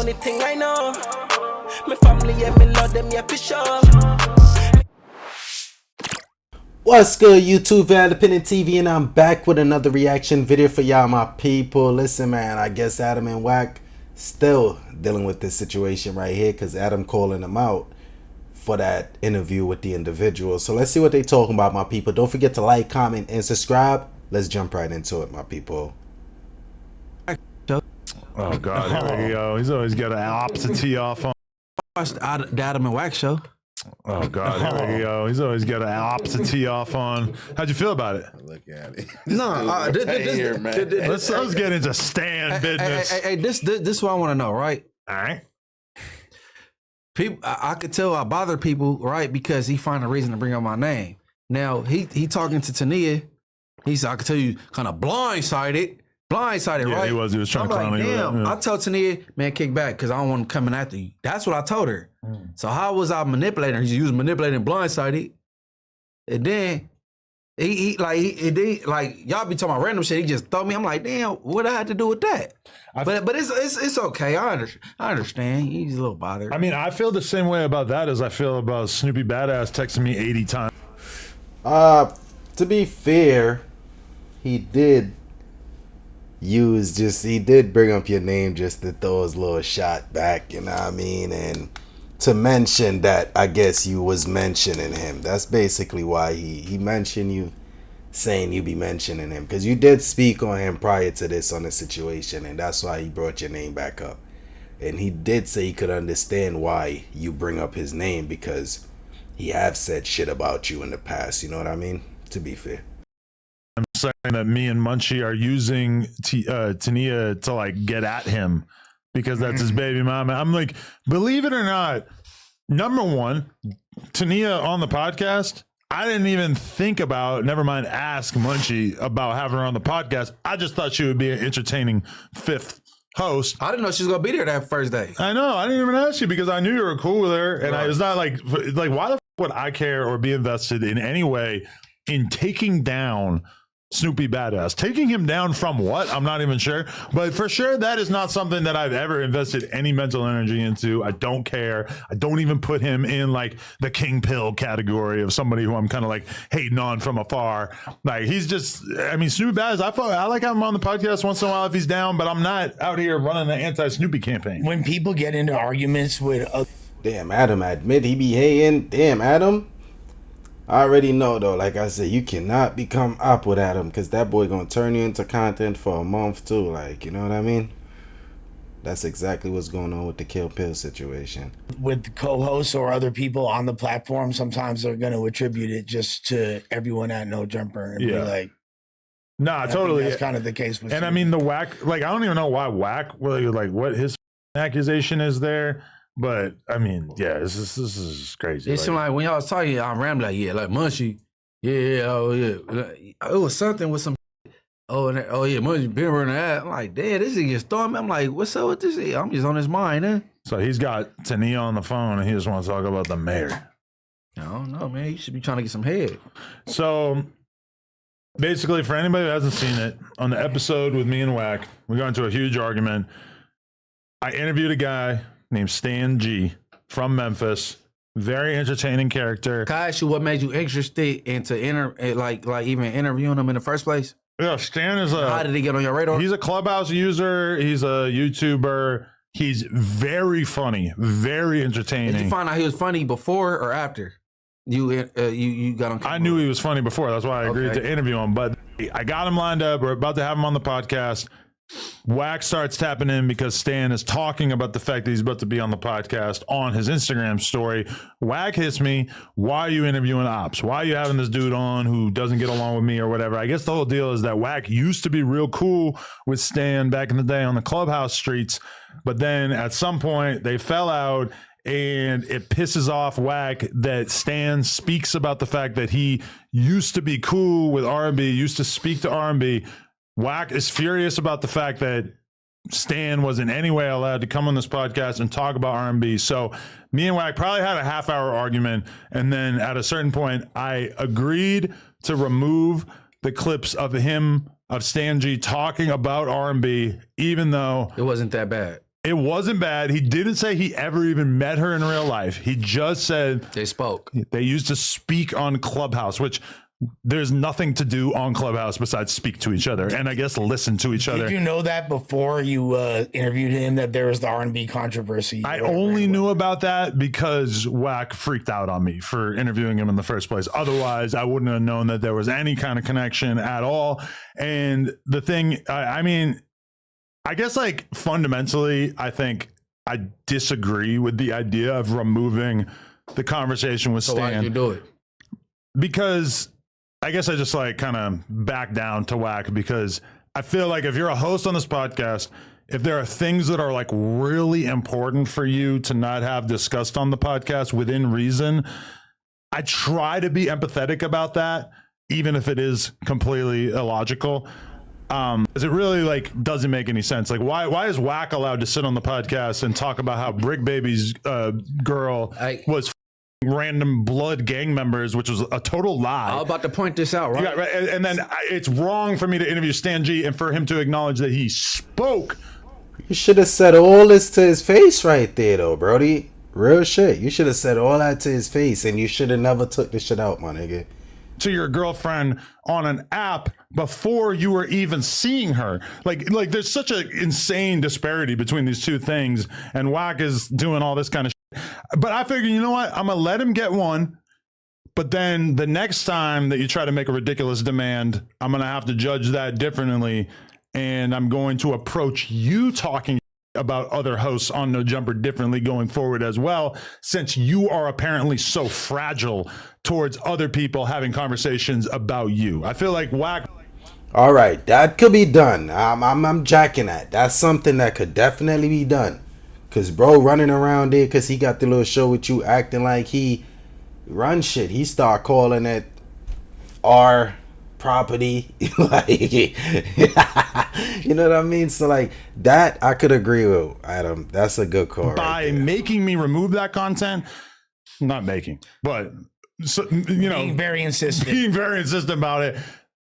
only thing I know. My family and me love them, yeah, for sure. What's good, YouTube, Adam22 TV, and I'm back with another reaction video for y'all, my people. Listen, man, I guess Adam and Wack still dealing with this situation right here because Adam calling them out for that interview with the individual. So let's see what they talking about, my people. Don't forget to like, comment, and subscribe. Let's jump right into it, my people. Oh God, here we go. He's always got an opposite tee off on. Watched the Adam and Wack show. Oh God, here we go. He's always got an opposite tee off on. How'd you feel about it? Look at it. Let's get into StanG business. Hey, this is what I want to know, right? All right. People, I could tell I bother people, right? Because he find a reason to bring up my name. Now he talking to Tania. He said I could tell you kind of blindsided, Yeah, right? he was trying to clown you. Damn, Yeah. I told Tania, man, kick back because I don't want him coming after you. That's what I told her. So how was I manipulating her? He was manipulating blindsided, and then he y'all be talking about random shit. He just throw me. I'm like, damn, what I had to do with that? But it's okay. I understand. He's a little bothered. I mean, I feel the same way about that as I feel about Snoopy Badass texting me 80 times. To be fair, he did bring up your name just to throw his little shot back, you know what I mean? And to mention that, I guess you was mentioning him. That's basically why he mentioned you, saying you be mentioning him, because you did speak on him prior to this on the situation, and that's why he brought your name back up. And he did say he could understand why you bring up his name, because he have said shit about you in the past, you know what I mean? To be fair. I'm saying that me and Munchie are using Tania to like get at him because that's his baby mama. I'm like, believe it or not, number one, Tania on the podcast, I didn't even think about, never mind ask Munchie about having her on the podcast. I just thought she would be an entertaining fifth host. I didn't know she was gonna be there that first day. I know. I didn't even ask you because I knew you were cool with her. And I was not like why the f would I care or be invested in any way in taking down Snoopy Badass? Taking him down from what? I'm not even sure. But for sure, that is not something that I've ever invested any mental energy into. I don't care. I don't even put him in like the king pill category of somebody who I'm kind of like hating on from afar. Like he's just, I mean, Snoopy Badass, I like having him on the podcast once in a while if he's down, but I'm not out here running the anti-Snoopy campaign. When people get into arguments with Damn, Adam admit he be hating. Damn, Adam. I already know though, like I said, you cannot become up with Adam because that boy gonna turn you into content for a month too. Like, you know what I mean? That's exactly what's going on with the Kill Pill situation. With co-hosts or other people on the platform, sometimes they're going to attribute it just to everyone at No Jumper and be like, nah, totally. That's kind of the case with. And I mean, the Wack, like, I don't even know why Wack, like, what his accusation is there. But I mean, yeah, this is crazy. It seemed like when y'all was talking, I'm rambling like, yeah, like Munchie, oh yeah, it was something with some, oh yeah, Munchie been running that. I'm like, damn, this is just throwing me. I'm like, what's up with this? I'm just on his mind, huh? So he's got Tania on the phone, and he just wants to talk about the mayor. I don't know, man. You should be trying to get some head. So basically, for anybody who hasn't seen it, on the episode with me and Wack, we got into a huge argument. I interviewed a guy named StanG from Memphis. Very entertaining character. Can I ask you what made you interested into like even interviewing him in the first place? Yeah, Stan is how did he get on your radar? He's a Clubhouse user. He's a YouTuber. He's very funny, very entertaining. Did you find out he was funny before or after you got on camera? I knew he was funny before. That's why I agreed to interview him. But I got him lined up. We're about to have him on the podcast. Wack starts tapping in because Stan is talking about the fact that he's about to be on the podcast on his Instagram story. Wack hits me. Why are you interviewing Ops? Why are you having this dude on who doesn't get along with me or whatever? I guess the whole deal is that Wack used to be real cool with Stan back in the day on the Clubhouse streets. But then at some point they fell out, and it pisses off Wack that Stan speaks about the fact that he used to be cool with R&B, used to speak to R&B. Wack is furious about the fact that Stan was in any way allowed to come on this podcast and talk about R&B. So me and Wack probably had a half-hour argument, and then at a certain point, I agreed to remove the clips of him, of StanG talking about R&B, even though it wasn't that bad. It wasn't bad. He didn't say he ever even met her in real life. He just said They spoke. they used to speak on Clubhouse, which there's nothing to do on Clubhouse besides speak to each other and I guess listen to each other. Did you know that before you interviewed him that there was the R&B controversy? I only knew about that because Wack freaked out on me for interviewing him in the first place. Otherwise, I wouldn't have known that there was any kind of connection at all. And the thing, I mean, I guess like fundamentally, I think I disagree with the idea of removing the conversation with Stan. So why did you do it? Because I guess I just like kind of back down to Wack because I feel like if you're a host on this podcast, if there are things that are like really important for you to not have discussed on the podcast within reason, I try to be empathetic about that, even if it is completely illogical. Because it really like doesn't make any sense. Like why is Wack allowed to sit on the podcast and talk about how Brick Baby's girl was random blood gang members, which was a total lie. I was about to point this out, right? Yeah, right. And then it's wrong for me to interview StanG and for him to acknowledge that he spoke. You should have said all this to his face right there, though, Brody. Real shit. You should have said all that to his face, and you should have never took this shit out, my nigga. To your girlfriend on an app before you were even seeing her. Like there's such an insane disparity between these two things, and Wack is doing all this kind of shit. But I figured, you know what? I'm gonna let him get one, but then the next time that you try to make a ridiculous demand, I'm gonna have to judge that differently, and I'm going to approach you talking about other hosts on No Jumper differently going forward as well, since you are apparently so fragile towards other people having conversations about you. I feel like Wack. All right, that could be done. I'm jacking that. That's something that could definitely be done. Cause bro running around there, cause he got the little show with you, acting like he run shit. He start calling it our property, like you know what I mean. So like that, I could agree with Adam. That's a good call. By making me remove that content, not making, but so, you know, being very insistent about it.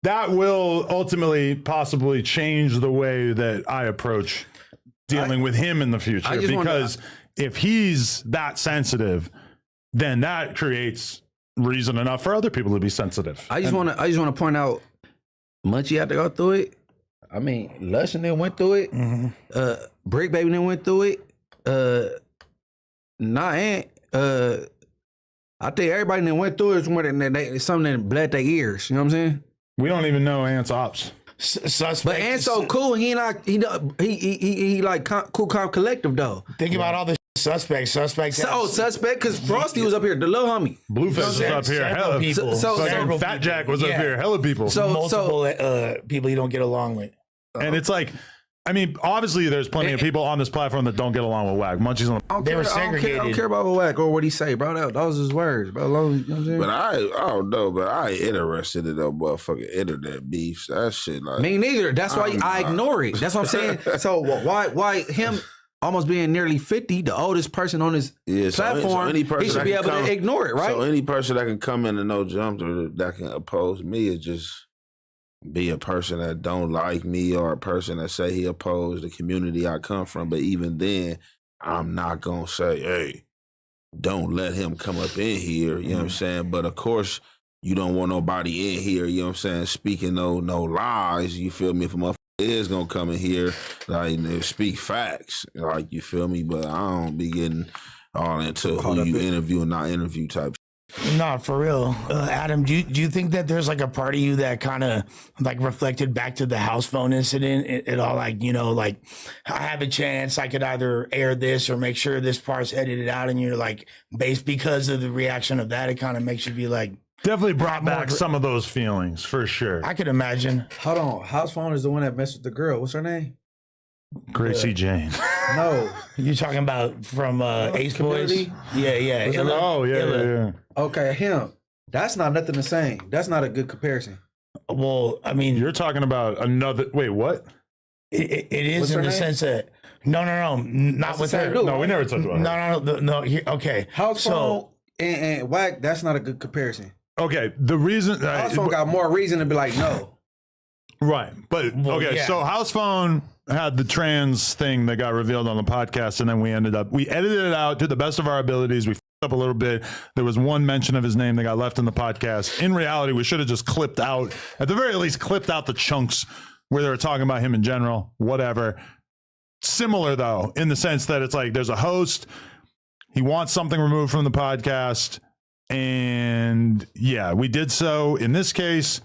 That will ultimately possibly change the way that I approach dealing with him in the future, because if he's that sensitive, then that creates reason enough for other people to be sensitive. I just want to point out, Munchie had to go through it. I mean, Lush and them went through it. Mm-hmm. Brick Baby and them went through it. I think everybody that went through it is something that bled their ears. You know what I'm saying? We don't even know Ant's ops. Suspect. But Ant's so cool. He like cool, calm, collective though. Think about all the suspects. Suspect, because Frosty was up here, the little homie. Blueface was up here. Hella people. So Fat Jack was up here. Hella people. Multiple people you don't get along with. And it's like, I mean, obviously there's plenty of people on this platform that don't get along with Wack. Munchie's on. They were segregated. I don't care about Wack or what he say, bro. That was his words, bro. You know what I'm saying? But I don't know, but I ain't interested in no motherfucking internet beefs. That shit like me neither. That's why I ignore it. That's what I'm saying. So why him almost being nearly 50, the oldest person on his platform, he should be able to ignore it, right? So any person that can come in and No Jumper that can oppose me is just be a person that don't like me or a person that say he opposed the community I come from. But even then, I'm not going to say, hey, don't let him come up in here, you know what I'm saying? But of course, you don't want nobody in here, you know what I'm saying, speaking no lies, you feel me? If a motherfucker is going to come in here, like, speak facts, like, you feel me? But I don't be getting all into who you interview and not interview type. No, for real. Adam, do you think that there's like a part of you that kind of like reflected back to the house phone incident? It all like, you know, like I have a chance I could either air this or make sure this part's edited out, and you're like, based because of the reaction of that, it kind of makes you be like, definitely brought back some of those feelings for sure. I could imagine. Hold on, house phone is the one that messed with the girl. What's her name? Gracie Jane. No, you talking about from Ace Boys? Yeah. Yeah. Okay, him. That's not nothing the same. That's not a good comparison. Well, I mean, you're talking about another. Wait, what? It is in the sense that no, not with her. No, we never talked about her. No. Okay, house phone and Wack. That's not a good comparison. Okay, the reason house phone got more reason to be like no. Right, but okay. Yeah. So house phone had the trans thing that got revealed on the podcast, and then we edited it out to the best of our abilities. We f***ed up a little bit. There was one mention of his name that got left in the podcast. In reality, we should have just clipped out, at the very least, clipped out the chunks where they were talking about him in general, whatever. Similar, though, in the sense that it's like there's a host, he wants something removed from the podcast, and yeah, we did so. In this case,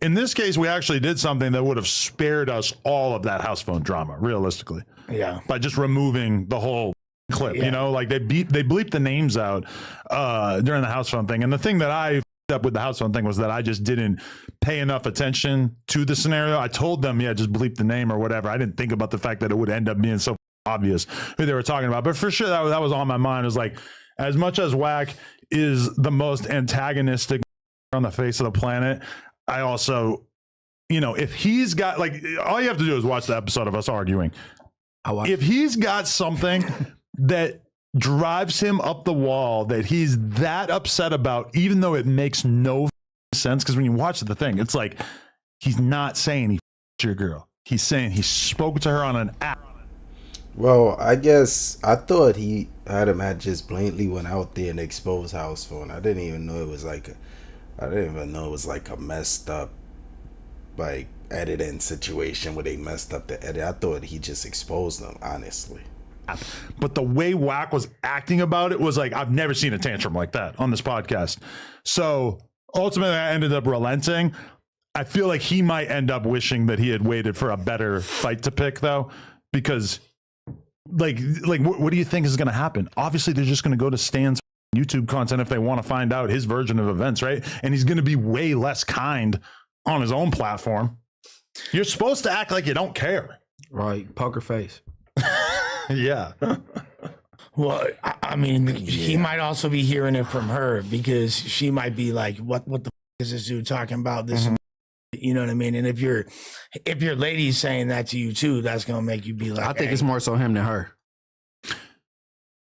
we actually did something that would have spared us all of that house phone drama, realistically. Yeah. By just removing the whole clip, you know, like they bleeped the names out during the house phone thing. And the thing that I f***ed up with the house phone thing was that I just didn't pay enough attention to the scenario. I told them, yeah, just bleep the name or whatever. I didn't think about the fact that it would end up being so obvious who they were talking about. But for sure, that was on my mind. It was like, as much as Wack is the most antagonistic on the face of the planet, I also, you know, if he's got, like, all you have to do is watch the episode of us arguing. If he's got something that drives him up the wall that he's that upset about, even though it makes no sense, because when you watch the thing, it's like, he's not saying he f***ed your girl. He's saying he spoke to her on an app. Well, I guess I thought Adam had just blatantly went out there and exposed house phone. I didn't even know it was like a messed up, like, editing situation where they messed up the edit. I thought he just exposed them, honestly. But the way Wack was acting about it was like, I've never seen a tantrum like that on this podcast. So ultimately, I ended up relenting. I feel like he might end up wishing that he had waited for a better fight to pick, though, because like what do you think is going to happen? Obviously, they're just going to go to StanG's YouTube content if they want to find out his version of events, right? And he's going to be way less kind on his own platform. You're supposed to act like you don't care. Right. Poker face. Yeah. Well, I mean, he might also be hearing it from her because she might be like, what the f- is this dude talking about? This, you know what I mean? And if your lady's saying that to you too, that's going to make you be like, I think it's more so him than her.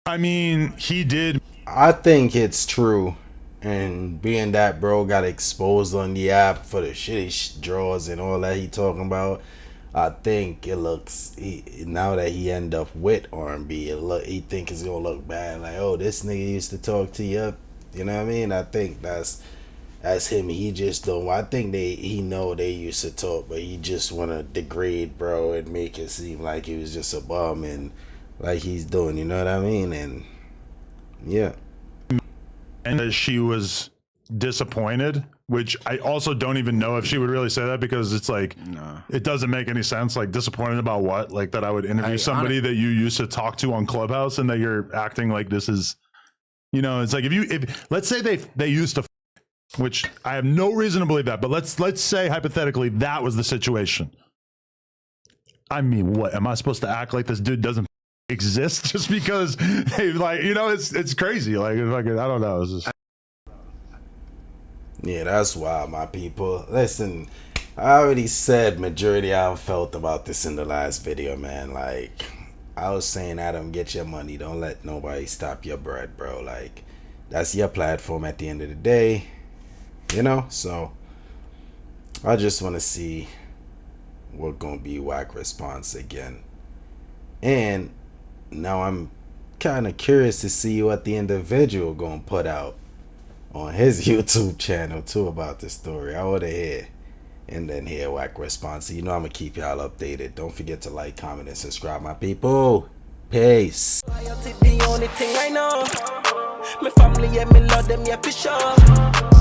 I mean, he did. I think it's true. And being that bro got exposed on the app for the shitty draws and all that he talking about, I think it looks, now that he end up with R&B, he think it's gonna look bad. Like, oh, this nigga used to talk to you. You know what I mean? I think that's him. He just don't. I think he know they used to talk, but he just wanna degrade bro and make it seem like he was just a bum and like he's doing. You know what I mean? And yeah. And she was disappointed, which I also don't even know if she would really say that, because it's like, it doesn't make any sense. Like, disappointed about what? Like, that I would interview somebody that you used to talk to on Clubhouse and that you're acting like this is, you know, it's like if let's say they used to, which I have no reason to believe that, but let's say hypothetically that was the situation. I mean, what am I supposed to act like this dude doesn't exist just because they, like, you know, it's crazy. Like, I don't know. It's just... Yeah, that's wild, my people. Listen, I already said majority how I felt about this in the last video, man. Like, I was saying, Adam, get your money. Don't let nobody stop your bread, bro. Like, that's your platform at the end of the day, you know? So, I just want to see what gonna be Wack response again. And now I'm kind of curious to see what the individual gonna put out on his YouTube channel too about this story. I want to hear, and then hear Wack response. You know I'm gonna keep y'all updated. Don't forget to like, comment, and subscribe, my people. Peace. Loyalty the only thing I know. My family, yeah, me love them, yeah, for sure.